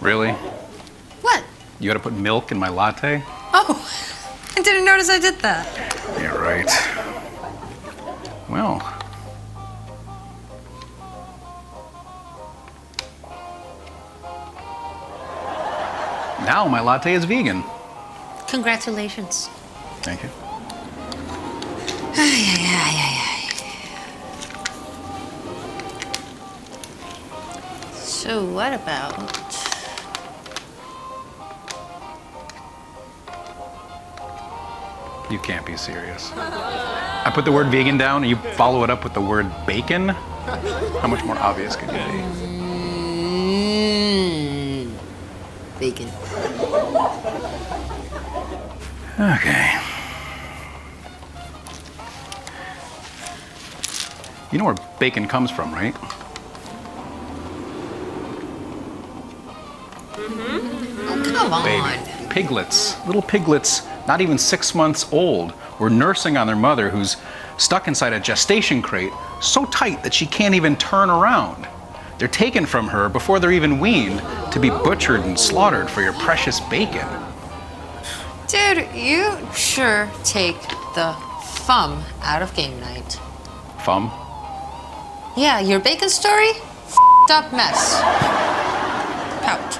Really? What? You gotta put milk in my latte? Oh, I didn't notice I did that. Yeah, right. Well. Now my latte is vegan. Congratulations. Thank you. So what about... You can't be serious. I put the word vegan down and you follow it up with the word bacon? How much more obvious could you be? Bacon. Okay. You know where bacon comes from, right? Oh, come on. Baby. Piglets, little piglets, not even 6 months old, were nursing on their mother who's stuck inside a gestation crate so tight that she can't even turn around. They're taken from her before they're even weaned to be butchered and slaughtered for your precious bacon. Dude, you sure take the FUM out of game night. FUM? Yeah, your bacon story? F***ed up mess. Out.